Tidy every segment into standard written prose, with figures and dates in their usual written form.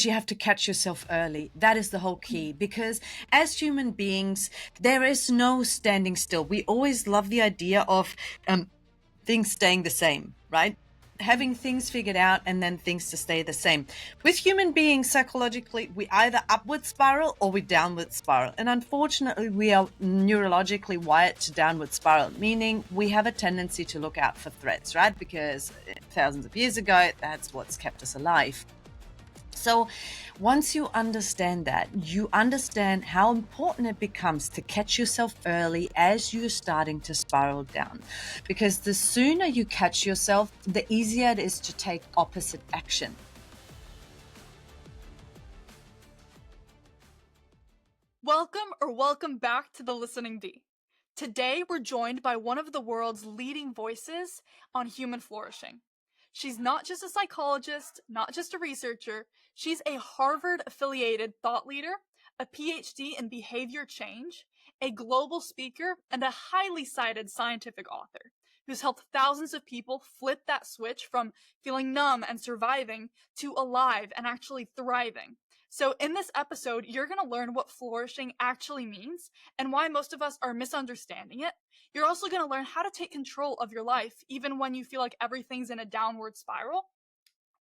you have to catch yourself early. That is the whole key, because as human beings, there is no standing still. We always love the idea of things staying the same, right? Having things figured out and then things to stay the same. With human beings, psychologically, we either upward spiral or we downward spiral. And unfortunately, we are neurologically wired to downward spiral, meaning we have a tendency to look out for threats, right? Because thousands of years ago, that's what's kept us alive. So once you understand that, you understand how important it becomes to catch yourself early as you're starting to spiral down. Because the sooner you catch yourself, the easier it is to take opposite action. Welcome back to the Listening Bea. Today we're joined by one of the world's leading voices on human flourishing. She's not just a psychologist, not just a researcher, she's a Harvard-affiliated thought leader, a PhD in behavior change, a global speaker, and a highly cited scientific author who's helped thousands of people flip that switch from feeling numb and surviving to alive and actually thriving. So in this episode, you're going to learn what flourishing actually means and why most of us are misunderstanding it. You're also going to learn how to take control of your life, even when you feel like everything's in a downward spiral.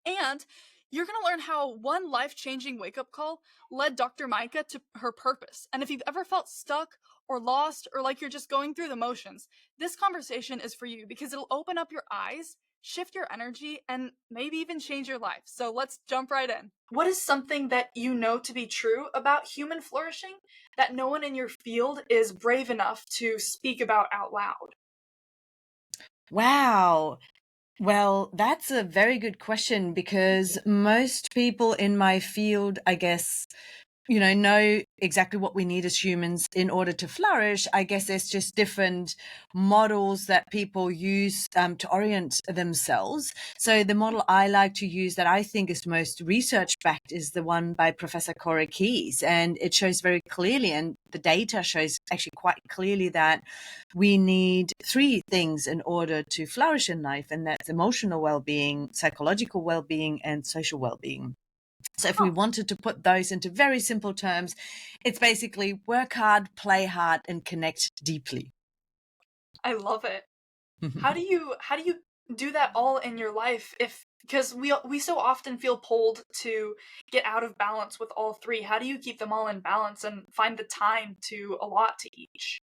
And you're going to learn how one life-changing wake-up call led Dr. Maike to her purpose. And if you've ever felt stuck or lost or like you're just going through the motions, this conversation is for you because it'll open up your eyes, shift your energy, and maybe even change your life. So let's jump right in. What is something that you know to be true about human flourishing that no one in your field is brave enough to speak about out loud? Wow. Well, that's a very good question, because most people in my field, I guess, know exactly what we need as humans in order to flourish. I guess there's just different models that people use to orient themselves. So the model I like to use that I think is most research backed is the one by Professor Cora Keyes. And it shows very clearly, and the data shows actually quite clearly, that we need three things in order to flourish in life. And that's emotional well-being, psychological well-being, and social well-being. So if we wanted to put those into very simple terms, it's basically work hard, play hard, and connect deeply. I love it. How do you do that all in your life, because we so often feel pulled to get out of balance with all three? How do you keep them all in balance and find the time to allot to each?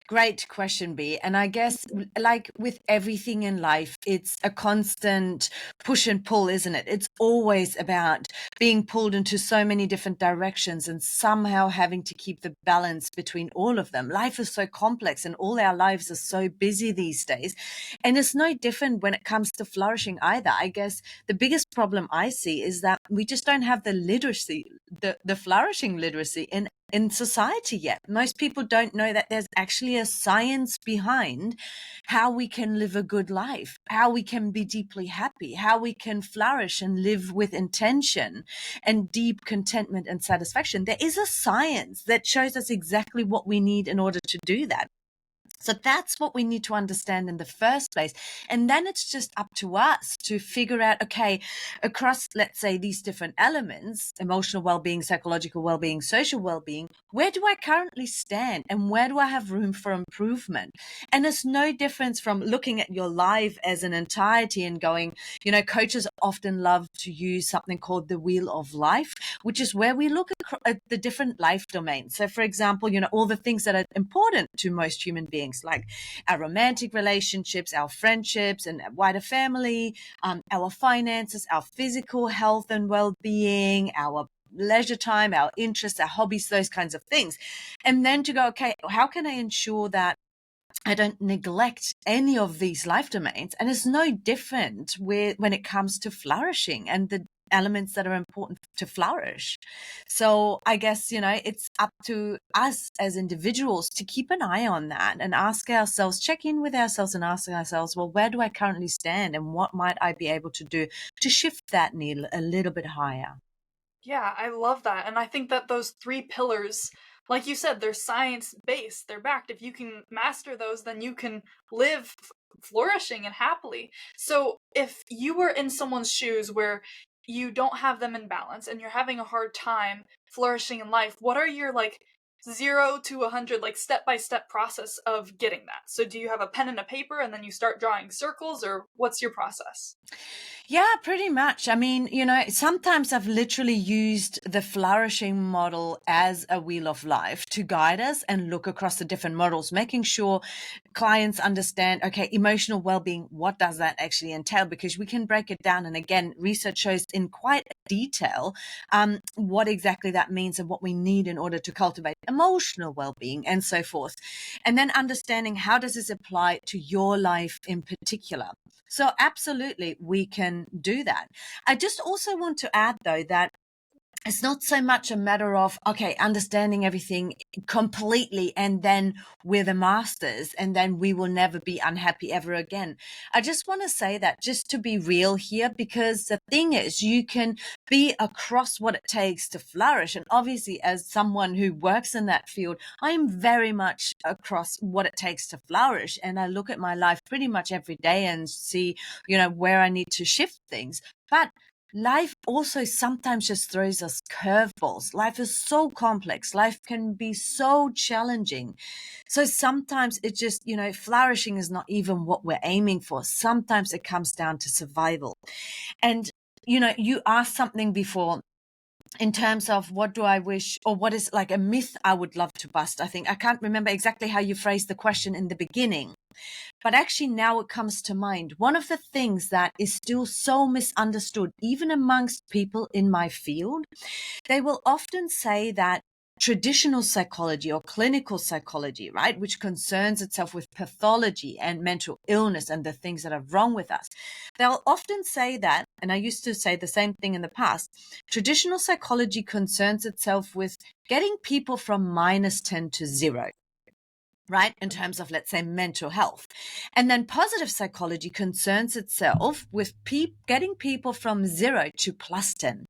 Great question, B. And I guess, like with everything in life, it's a constant push and pull, isn't it? It's always about being pulled into so many different directions and somehow having to keep the balance between all of them. Life is so complex and all our lives are so busy these days. And it's no different when it comes to flourishing either. I guess the biggest problem I see is that we just don't have the literacy, the flourishing literacy in society yet. Most people don't know that there's actually a science behind how we can live a good life, how we can be deeply happy, how we can flourish and live with intention and deep contentment and satisfaction. There is a science that shows us exactly what we need in order to do that. So that's what we need to understand in the first place. And then it's just up to us to figure out, okay, across, let's say, these different elements, emotional well-being, psychological well-being, social well-being, where do I currently stand and where do I have room for improvement? And it's no difference from looking at your life as an entirety and going, coaches often love to use something called the wheel of life, which is where we look at the different life domains. So for example, all the things that are important to most human beings, like our romantic relationships, our friendships and wider family, our finances, our physical health and well-being, our leisure time, our interests, our hobbies, those kinds of things. And then to go, okay, how can I ensure that I don't neglect any of these life domains? And it's no different when it comes to flourishing and the elements that are important to flourish. So I guess, it's up to us as individuals to keep an eye on that and ask ourselves, check in with ourselves and ask ourselves, well, where do I currently stand and what might I be able to do to shift that needle a little bit higher? Yeah, I love that. And I think that those three pillars, like you said, they're science-based, they're backed. If you can master those, then you can live flourishing and happily. So if you were in someone's shoes where you don't have them in balance and you're having a hard time flourishing in life, what are your like 0 to 100, like step-by-step process of getting that? So do you have a pen and a paper and then you start drawing circles, or what's your process? Yeah, pretty much. I mean, sometimes I've literally used the flourishing model as a wheel of life to guide us and look across the different models, making sure clients understand, okay, emotional well-being, what does that actually entail? Because we can break it down. And again, research shows in quite detail what exactly that means and what we need in order to cultivate emotional well-being and so forth. And then understanding, how does this apply to your life in particular? So absolutely, we can do that. I just also want to add, though, that it's not so much a matter of, okay, understanding everything completely and then we're the masters and then we will never be unhappy ever again. I just want to say that, just to be real here, because the thing is, you can be across what it takes to flourish. And obviously, as someone who works in that field, I'm very much across what it takes to flourish. And I look at my life pretty much every day and see, where I need to shift things. But life also sometimes just throws us curveballs. Life is so complex. Life can be so challenging. So sometimes it just, flourishing is not even what we're aiming for. Sometimes it comes down to survival. And, you asked something before in terms of what do I wish, or what is like a myth I would love to bust. I think I can't remember exactly how you phrased the question in the beginning. But actually, now it comes to mind. One of the things that is still so misunderstood, even amongst people in my field, they will often say that traditional psychology or clinical psychology, right, which concerns itself with pathology and mental illness and the things that are wrong with us, they'll often say that, and I used to say the same thing in the past, traditional psychology concerns itself with getting people from -10 to 0, right, in terms of, let's say, mental health. And then positive psychology concerns itself with getting people from 0 to +10.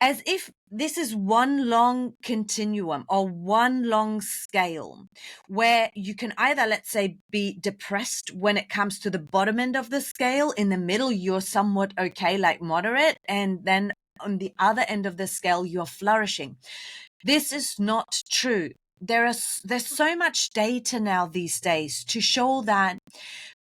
As if this is one long continuum or one long scale where you can either, let's say, be depressed when it comes to the bottom end of the scale. In the middle, you're somewhat okay, like moderate. And then on the other end of the scale, you're flourishing. This is not true. There's so much data now these days to show that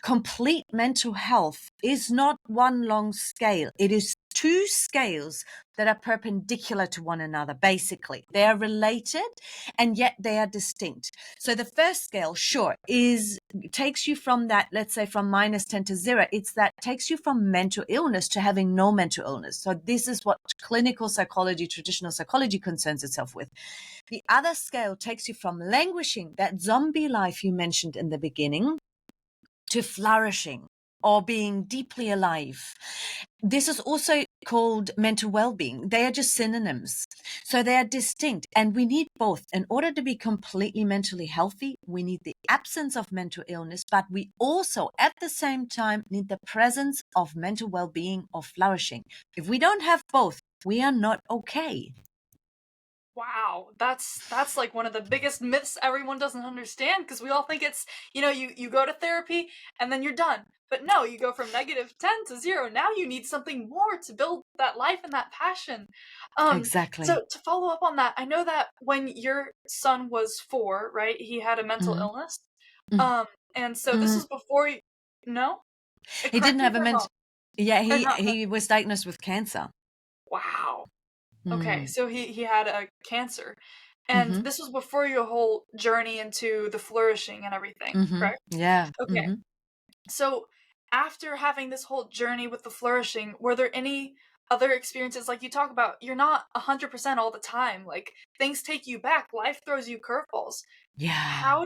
complete mental health is not one long scale. It is two scales that are perpendicular to one another, basically. They are related and yet they are distinct. So the first scale, sure, takes you from that, let's say, from -10 to 0. It's that takes you from mental illness to having no mental illness. So this is what clinical psychology, traditional psychology concerns itself with. The other scale takes you from languishing, that zombie life you mentioned in the beginning, to flourishing or being deeply alive. This is also called mental well-being. They are just synonyms. So they are distinct, and we need both. In order to be completely mentally healthy, we need the absence of mental illness, but we also at the same time need the presence of mental well-being or flourishing. If we don't have both, we are not okay. Wow, that's like one of the biggest myths everyone doesn't understand, because we all think it's, you go to therapy and then you're done. But no, you go from -10 to 0. Now you need something more to build that life and that passion. Exactly. So to follow up on that, I know that when your son was 4, right, he had a mental Mm-hmm. illness. Mm-hmm. Um, and so this was before you, no? He didn't Correct me have if a I'm wrong. yeah, Or he not. he was diagnosed with cancer. Wow. Okay, Mm. so he had a cancer, and Mm-hmm. this was before your whole journey into the flourishing and everything, Mm-hmm. correct? Yeah. Okay, Mm-hmm. so after having this whole journey with the flourishing, were there any other experiences, like you talk about, you're not 100% all the time, like things take you back, life throws you curveballs. Yeah. How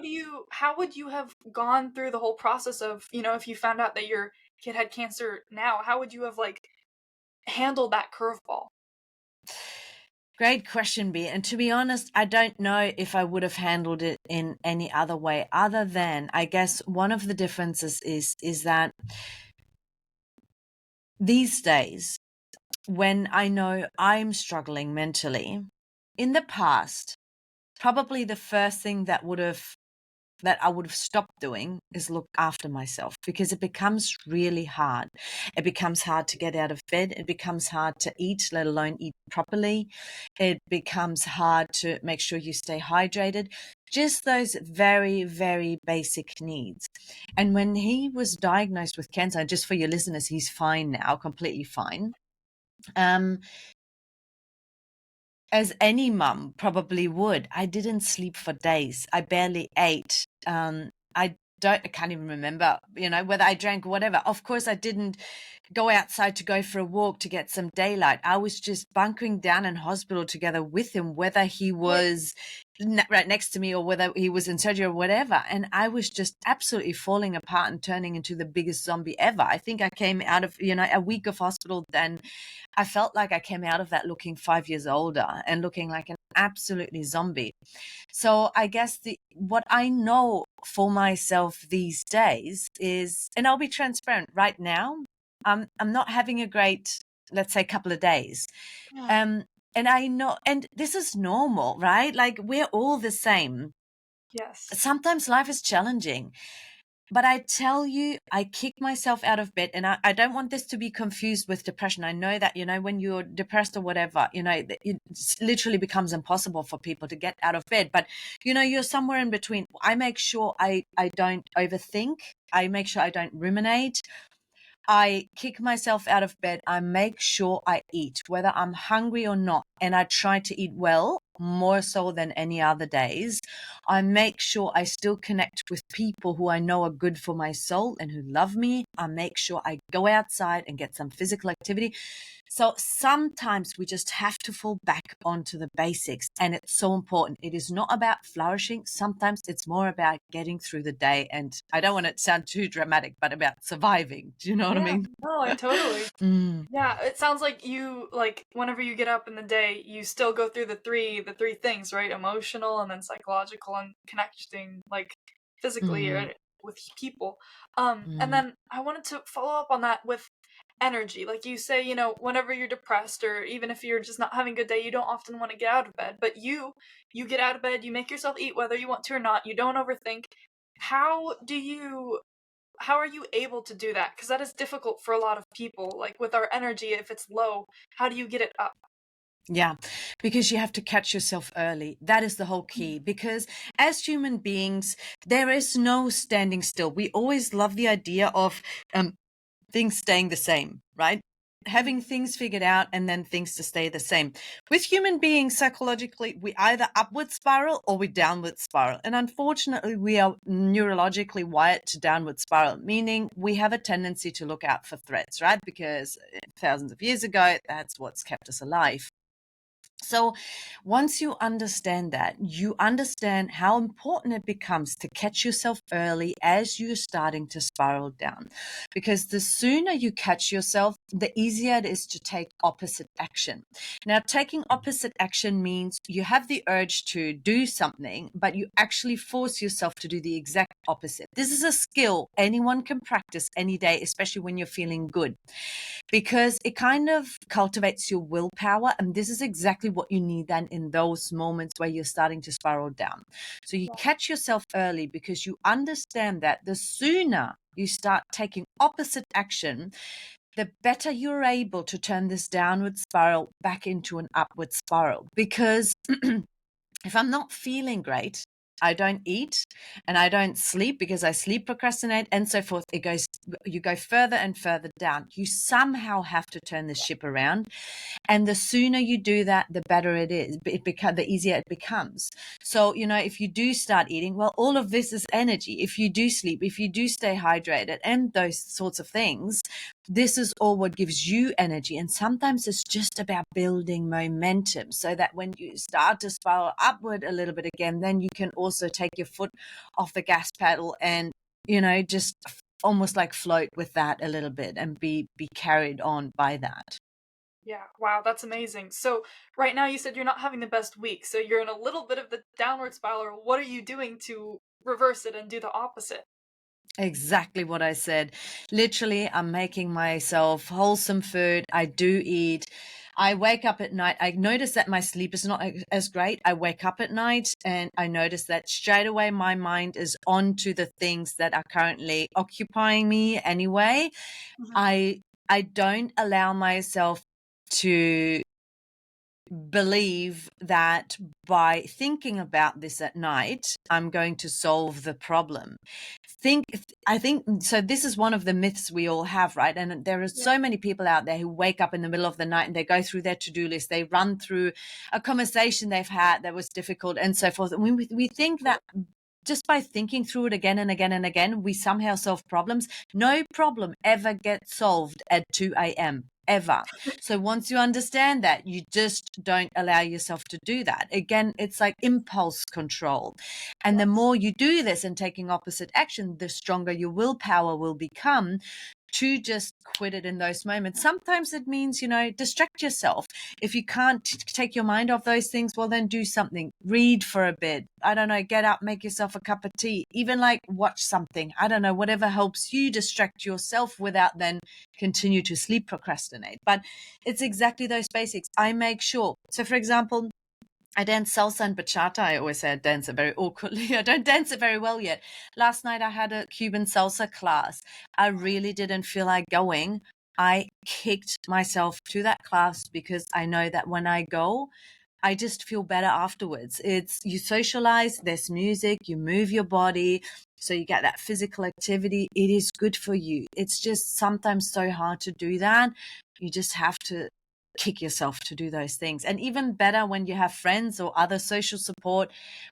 would you have gone through the whole process of, if you found out that your kid had cancer now, how would you have like handled that curveball? Great question, B. And to be honest, I don't know if I would have handled it in any other way other than, I guess, one of the differences is that these days, when I know I'm struggling mentally, in the past, probably the first thing that would have that I would have stopped doing is look after myself, because it becomes really hard. It becomes hard to get out of bed. It becomes hard to eat, let alone eat properly. It becomes hard to make sure you stay hydrated. Just those very, very basic needs. And when he was diagnosed with cancer, just for your listeners, he's fine now, completely fine. As any mum probably would, I didn't sleep for days. I barely ate. I can't even remember, whether I drank or whatever. Of course, I didn't go outside to go for a walk to get some daylight. I was just bunkering down in hospital together with him, whether he was right next to me or whether he was in surgery or whatever. And I was just absolutely falling apart and turning into the biggest zombie ever. I think I came out of, a week of hospital, then I felt like I came out of that looking 5 years older and looking like an absolutely zombie. So I guess what I know for myself these days is, and I'll be transparent right now, I'm not having a great, let's say, couple of days. And I know, and this is normal, right? Like, we're all the same. Yes. Sometimes life is challenging. But I tell you, I kick myself out of bed, and I don't want this to be confused with depression. I know that, when you're depressed or whatever, it literally becomes impossible for people to get out of bed. But, you're somewhere in between. I make sure I don't overthink. I make sure I don't ruminate. I kick myself out of bed. I make sure I eat, whether I'm hungry or not. And I try to eat well, more so than any other days. I make sure I still connect with people who I know are good for my soul and who love me. I make sure I go outside and get some physical activity. So sometimes we just have to fall back onto the basics, and it's so important. It is not about flourishing. Sometimes it's more about getting through the day. And I don't want it to sound too dramatic, but about surviving. Do you know what I Yeah, mean? no, I totally. Mm, Yeah, it sounds like you like whenever you get up in the day, you still go through the three things, right? Emotional and then psychological and connecting like physically mm, or with people. And mm. then I wanted to follow up on that with energy. Like you say, whenever you're depressed or even if you're just not having a good day, you don't often want to get out of bed. But you get out of bed, you make yourself eat whether you want to or not. You don't overthink. How do you how are you able to do that? Because that is difficult for a lot of people. Like with our energy, if it's low, how do you get it up? Yeah, because you have to catch yourself early. That is the whole key. Because as human beings, there is no standing still. We always love the idea of things staying the same, right? Having things figured out and then things to stay the same. With human beings, psychologically, we either upward spiral or we downward spiral. And unfortunately, we are neurologically wired to downward spiral, meaning we have a tendency to look out for threats, right? Because thousands of years ago, that's what's kept us alive. So once you understand that, you understand how important it becomes to catch yourself early as you're starting to spiral down. Because the sooner you catch yourself, the easier it is to take opposite action. Now, taking opposite action means you have the urge to do something, but you actually force yourself to do the exact opposite. This is a skill anyone can practice any day, especially when you're feeling good, because it kind of cultivates your willpower. And this is exactly what you need then in those moments where you're starting to spiral down. So you catch yourself early because you understand that the sooner you start taking opposite action, the better you're able to turn this downward spiral back into an upward spiral. Because if I'm not feeling great, I don't eat and I don't sleep because I sleep procrastinate and so forth. You go further and further down. You somehow have to turn the ship around. And the sooner you do that, the better it is. The easier it becomes. So, if you do start eating, well, all of this is energy. If you do sleep, if you do stay hydrated and those sorts of things, this is all what gives you energy. And sometimes it's just about building momentum so that when you start to spiral upward a little bit again, then you can also take your foot off the gas pedal and, just almost like float with that a little bit and be carried on by that. Yeah, wow, that's amazing. So right now you said you're not having the best week, so you're in a little bit of the downward spiral. What are you doing to reverse it and do the opposite? Exactly what I said. Literally, I'm making myself wholesome food. I do eat. I wake up at night. I notice that my sleep is not as great. I wake up at night and I notice that straight away my mind is on to the things that are currently occupying me anyway. Mhm. I don't allow myself to believe that by thinking about this at night, I'm going to solve the problem. I think so. This is one of the myths we all have, right? And there are so many people out there who wake up in the middle of the night and they go through their to-do list. They run through a conversation they've had that was difficult and so forth. And we think that just by thinking through it again and again and again, we somehow solve problems. No problem ever gets solved at 2 a.m. ever. So once you understand that, you just don't allow yourself to do that. Again, it's like impulse control. And the more you do this and taking opposite action, the stronger your willpower will become to just quit it in those moments. Sometimes it means, distract yourself. If you can't take your mind off those things, well, then do something. Read for a bit. I don't know, get up, make yourself a cup of tea, even like watch something. I don't know, whatever helps you distract yourself without then continue to sleep procrastinate. But it's exactly those basics. I make sure. So for example, I dance salsa and bachata. I always say I dance it very awkwardly. I don't dance it very well yet. Last night I had a Cuban salsa class. I really didn't feel like going. I kicked myself to that class because I know that when I go, I just feel better afterwards. You socialize, there's music, you move your body, so you get that physical activity. It is good for you. It's just sometimes so hard to do that. You just have to kick yourself to do those things. And even better when you have friends or other social support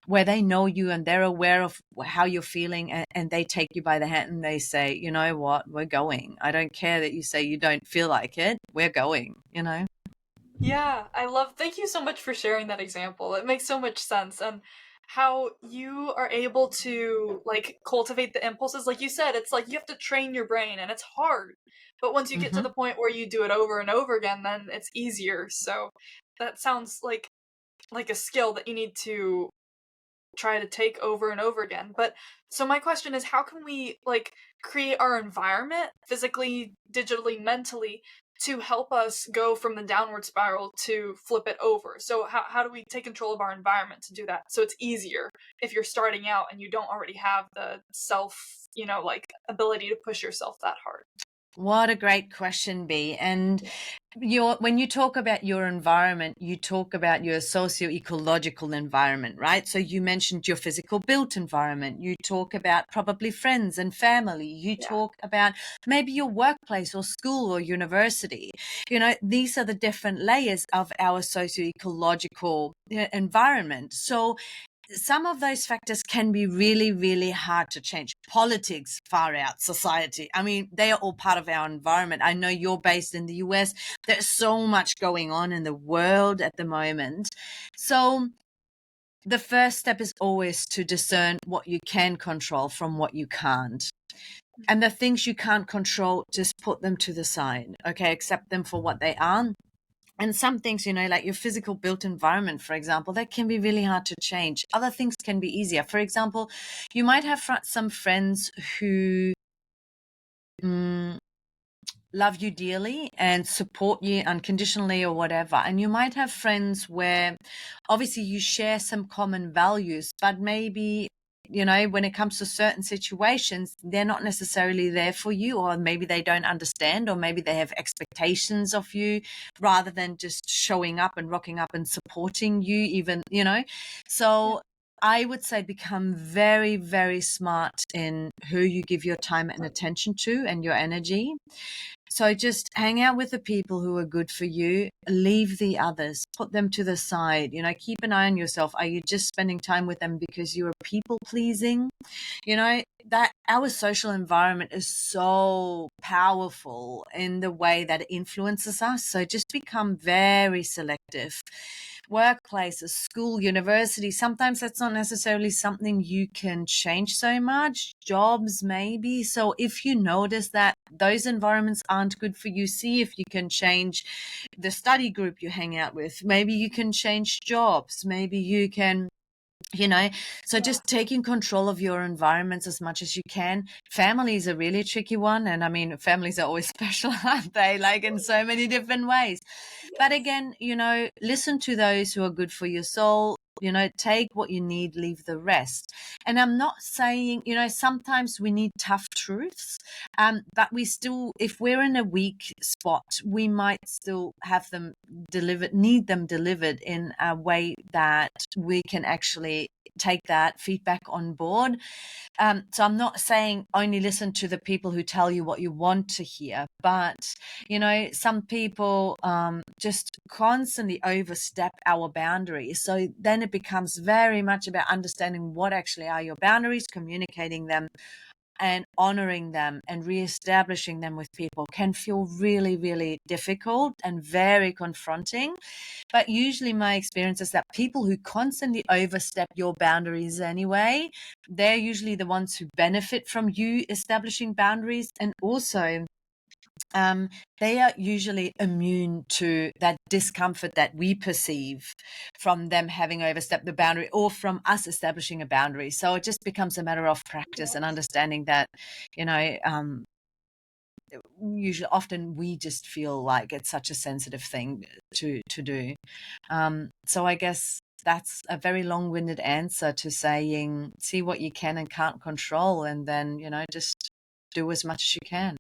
where they know you and they're aware of how you're feeling, and they take you by the hand and they say, you know what, we're going. I don't care that you say you don't feel like it. We're going. Yeah, thank you so much for sharing that example. It makes so much sense. And how you are able to cultivate the impulses. Like you said, it's like you have to train your brain and it's hard. But once you get to Mm-hmm. the point where you do it over and over again, then it's easier. So that sounds like a skill that you need to try to take over and over again. But so my question is, how can we create our environment physically, digitally, mentally to help us go from the downward spiral to flip it over? So how do we take control of our environment to do that so it's easier if you're starting out and you don't already have the self, ability to push yourself that hard? What a great question, Bea. And when you talk about your environment, you talk about your socio-ecological environment, right? So you mentioned your physical built environment. You talk about probably friends and family. You Yeah. talk about maybe your workplace or school or university. These are the different layers of our socio-ecological environment. So some of those factors can be really, really hard to change. Politics, far out, society. I mean, they are all part of our environment. I know you're based in the US. There's so much going on in the world at the moment. So the first step is always to discern what you can control from what you can't. And the things you can't control, just put them to the side. Okay, accept them for what they are. And some things, like your physical built environment, for example, that can be really hard to change. Other things can be easier. For example, you might have some friends who love you dearly and support you unconditionally or whatever. And you might have friends where obviously you share some common values, but maybe when it comes to certain situations, they're not necessarily there for you, or maybe they don't understand, or maybe they have expectations of you rather than just showing up and rocking up and supporting you even. So I would say become very, very smart in who you give your time and attention to and your energy. So just hang out with the people who are good for you, leave the others, put them to the side, keep an eye on yourself. Are you just spending time with them because you're people pleasing? That our social environment is so powerful in the way that it influences us. So just become very selective. Workplaces, school, university, sometimes that's not necessarily something you can change so much. Jobs, maybe. So if you notice that those environments aren't good for you, see if you can change the study group you hang out with. Maybe you can change jobs. Maybe you can you know. So Yeah. just taking control of your environments as much as you can. Family is a really tricky one, and I mean, families are always special, aren't they, like in so many different ways. But Yes. again, listen to those who are good for your soul. Take what you need, leave the rest. And I'm not saying, sometimes we need tough truths, but we still, if we're in a weak spot, we might still have them delivered, need them delivered in a way that we can actually take that feedback on board. So I'm not saying only listen to the people who tell you what you want to hear, but some people just constantly overstep our boundaries. So then it becomes very much about understanding what actually are your boundaries, communicating them, and honoring them and reestablishing them with people can feel really, really difficult and very confronting. But usually my experience is that people who constantly overstep your boundaries anyway, they're usually the ones who benefit from you establishing boundaries. And also, they are usually immune to that discomfort that we perceive from them having overstepped the boundary or from us establishing a boundary. So it just becomes a matter of practice and Yes. understanding that, you know, um, usually often we just feel like it's such a sensitive thing to do. So I guess that's a very long-winded answer to saying, see what you can and can't control, and then just do as much as you can.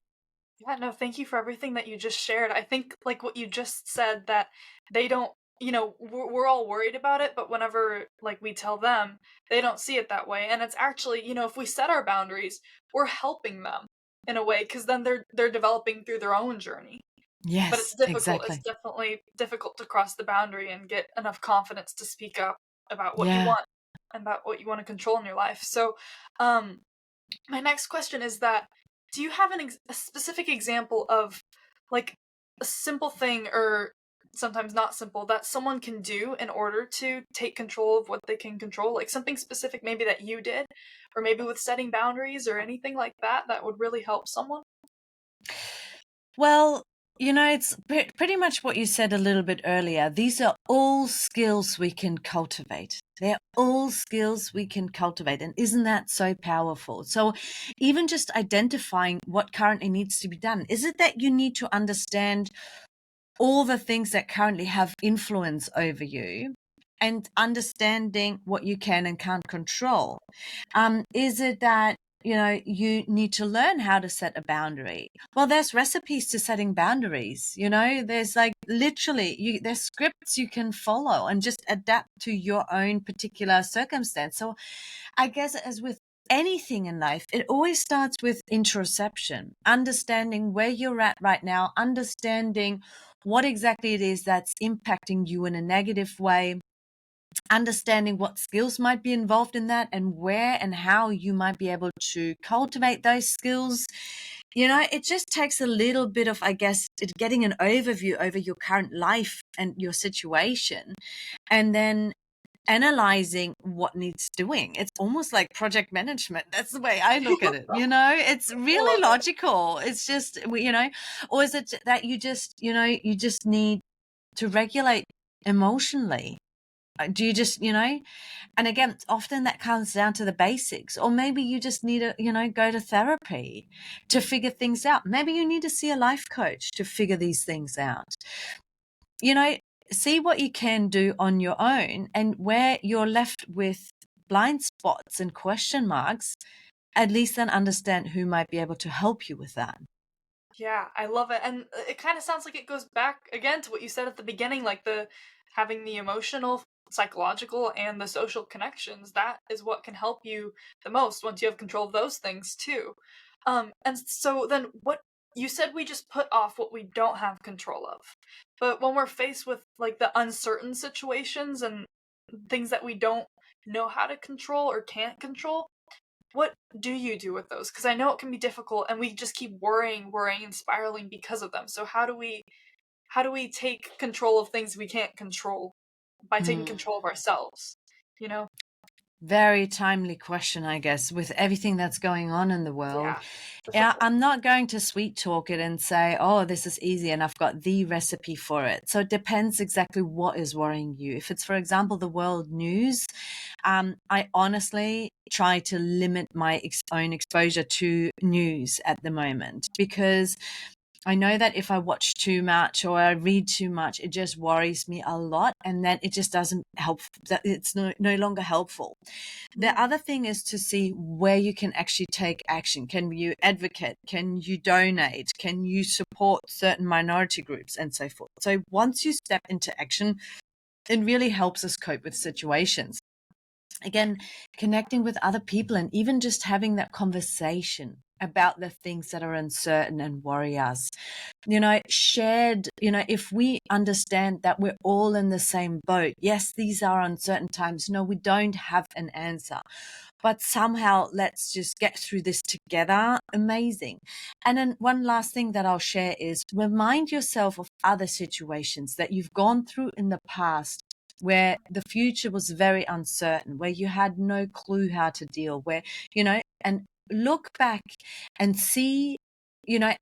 Yeah, no, thank you for everything that you just shared. I think, like what you just said, that they don't, we're all worried about it, but whenever, like, we tell them, they don't see it that way. And it's actually, if we set our boundaries, we're helping them in a way, because then they're developing through their own journey. But it's Yes, difficult. It's exactly. definitely difficult to cross the boundary and get enough confidence to speak up about what you Yeah. want and about what you want to control in your life. So, um, my next question is that, do you have a specific example of, like, a simple thing, or sometimes not simple, that someone can do in order to take control of what they can control? Like something specific maybe that you did, or maybe with setting boundaries or anything like that that would really help someone? Well, it's pretty much what you said a little bit earlier. These are all skills we can cultivate. They're all skills we can cultivate. And isn't that so powerful? So, even just identifying what currently needs to be done, is it that you need to understand all the things that currently have influence over you and understanding what you can and can't control? Is it that, you need to learn how to set a boundary? Well, there's recipes to setting boundaries, there's like literally there's scripts you can follow and just adapt to your own particular circumstance. So I guess as with anything in life, it always starts with introspection, understanding where you're at right now, understanding what exactly it is that's impacting you in a negative way, understanding what skills might be involved in that and where and how you might be able to cultivate those skills. It just takes a little bit of, I guess, getting an overview over your current life and your situation, and then analyzing what needs doing. It's almost like project management. That's the way I look at it. It's I really love it. logical. It's just, or is it that you just need to regulate emotionally? Do you just, and again, often that comes down to the basics, or maybe you just need to, go to therapy to figure things out. Maybe you need to see a life coach to figure these things out. you know, See what you can do on your own, and where you're left with blind spots and question marks, at least then understand who might be able to help you with that. Yeah, I love it. And it kind of sounds like it goes back again to what you said at the beginning, like the having the emotional, psychological, and the social connections. That is what can help you the most once you have control of those things too. And so then what you said, we just put off what we don't have control of. But when we're faced with like the uncertain situations and things that we don't know how to control or can't control, what do you do with those? Because I know it can be difficult, and we just keep worrying, and spiraling because of them. So how do we take control of things we can't control by taking Mm. control of ourselves? You know? Very timely question, I guess, with everything that's going on in the world. Yeah, for Yeah, sure. I'm not going to sweet talk it and say, oh, this is easy and I've got the recipe for it. So it depends exactly what is worrying you. If it's, for example, the world news, I honestly try to limit my own exposure to news at the moment, because I know that if I watch too much or I read too much, it just worries me a lot, and then it just doesn't help. That it's no longer helpful. The Mm. other thing is to see where you can actually take action. Can you advocate? Can you donate? Can you support certain minority groups and so forth? So once you step into action, it really helps us cope with situations. Again, connecting with other people and even just having that conversation about the things that are uncertain and worry us. Shared, if we understand that we're all in the same boat, yes, these are uncertain times. No, we don't have an answer, but somehow let's just get through this together. Amazing. And then one last thing that I'll share is remind yourself of other situations that you've gone through in the past where the future was very uncertain, where you had no clue how to deal, and look back and see,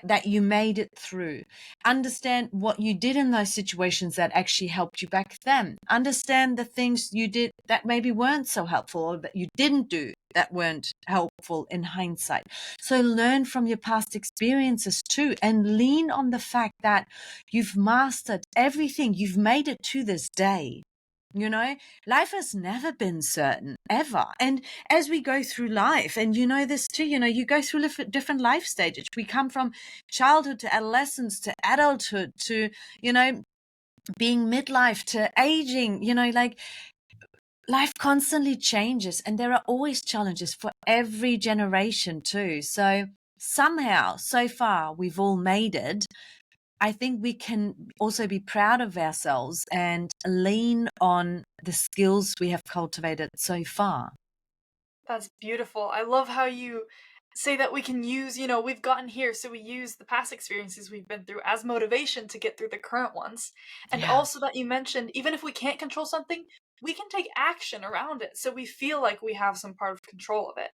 that you made it through. Understand what you did in those situations that actually helped you back then. Understand the things you did that maybe weren't so helpful, or that you didn't do that weren't helpful in hindsight. So learn from your past experiences too, and lean on the fact that you've mastered everything. You've made it to this day. Life has never been certain, ever. And as we go through life, and this too, you go through different life stages. We come from childhood to adolescence to adulthood to, being midlife to aging, like life constantly changes, and there are always challenges for every generation too. So somehow, so far, we've all made it. I think we can also be proud of ourselves and lean on the skills we have cultivated so far. That's beautiful. I love how you say that we can use, we've gotten here, so we use the past experiences we've been through as motivation to get through the current ones. And Yeah. also that you mentioned, even if we can't control something, we can take action around it so we feel like we have some part of control of it.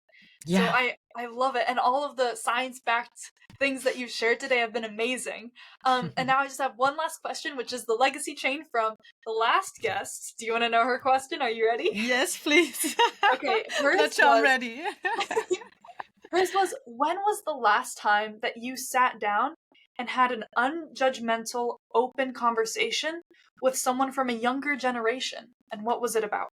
So Yeah. I love it. And all of the science-backed things that you've shared today have been amazing. And now I just have one last question, which is the legacy chain from the last guest. Do you want to know her question? Are you ready? Yes, please. Okay, Not sure I'm ready. hers was, when was the last time that you sat down and had an unjudgmental, open conversation with someone from a younger generation? And what was it about?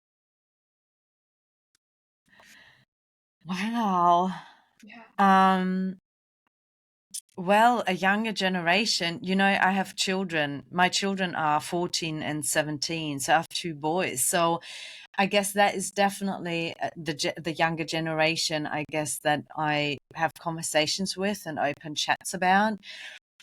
Wow. Yeah. Um, well, a younger generation, I have children. My children are 14 and 17, so I have two boys. So I guess that is definitely the younger generation, I guess, that I have conversations with and open chats about.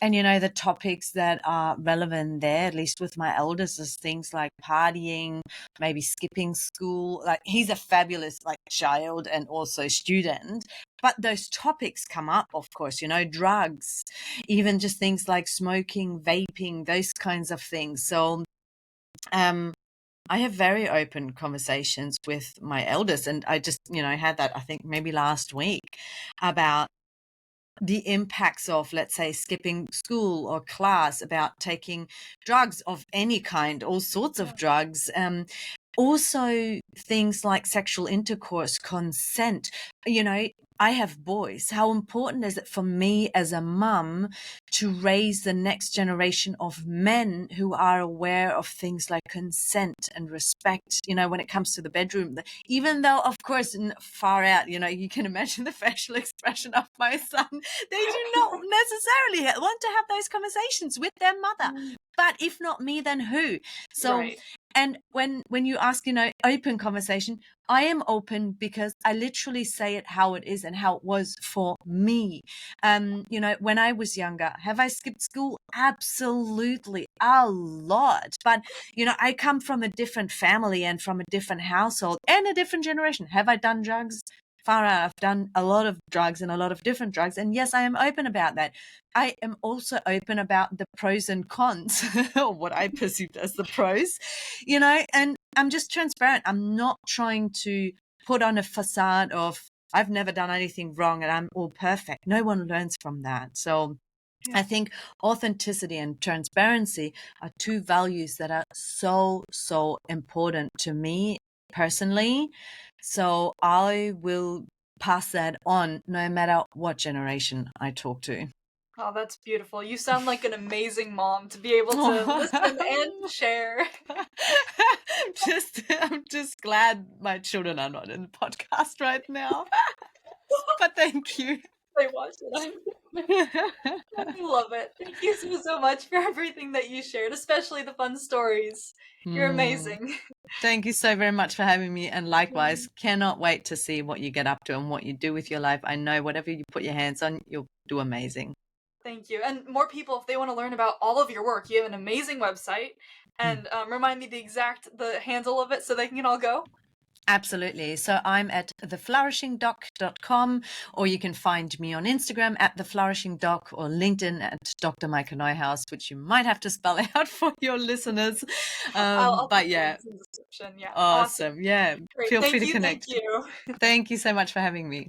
And the topics that are relevant there, at least with my eldest, is things like partying, maybe skipping school. Like, he's a fabulous child and also student, but those topics come up, of course. Drugs, even just things like smoking, vaping, those kinds of things. So I have very open conversations with my eldest, and I just had that, I think, maybe last week, about the impacts of, let's say, skipping school or class, about taking drugs of any kind, all sorts Yeah. of drugs. Also things like sexual intercourse, consent. I have boys. How important is it for me as a mum to raise the next generation of men who are aware of things like consent and respect, when it comes to the bedroom? Even though, of course, far out, you can imagine the facial expression of my son. They do not necessarily want to have those conversations with their mother. Mm. But if not me, then who? So, Right. and when you ask, open conversation, I am open because I literally say it how it is and how it was for me. When I was younger, have I skipped school? Absolutely, a lot. But, I come from a different family and from a different household and a different generation. Have I done drugs? Far out. I've done a lot of drugs and a lot of different drugs. And yes, I am open about that. I am also open about the pros and cons, or what I perceived as the pros, and I'm just transparent. I'm not trying to put on a facade of I've never done anything wrong and I'm all perfect. No one learns from that. So I think authenticity and transparency are two values that are so, so important to me personally. So I will pass that on no matter what generation I talk to. Oh, that's beautiful. You sound like an amazing mom to be able to listen and share. I'm just glad my children are not in the podcast right now. But thank you. They watch it. I love it. Thank you so much for everything that you shared, especially the fun stories. You're amazing. Thank you so very much for having me. And likewise, cannot wait to see what you get up to and what you do with your life. I know whatever you put your hands on, you'll do amazing. Thank you. And more people, if they want to learn about all of your work, you have an amazing website. And remind me the handle of it so they can all go. Absolutely. So I'm at theflourishingdoc.com, or you can find me on Instagram at theflourishingdoc, or LinkedIn at Dr. Maike Neuhaus, which you might have to spell out for your listeners. I'll But put yeah. links in the description. Yeah. Awesome. Yeah. Great. Feel free Thank to you. connect. Thank you. Thank you so much for having me.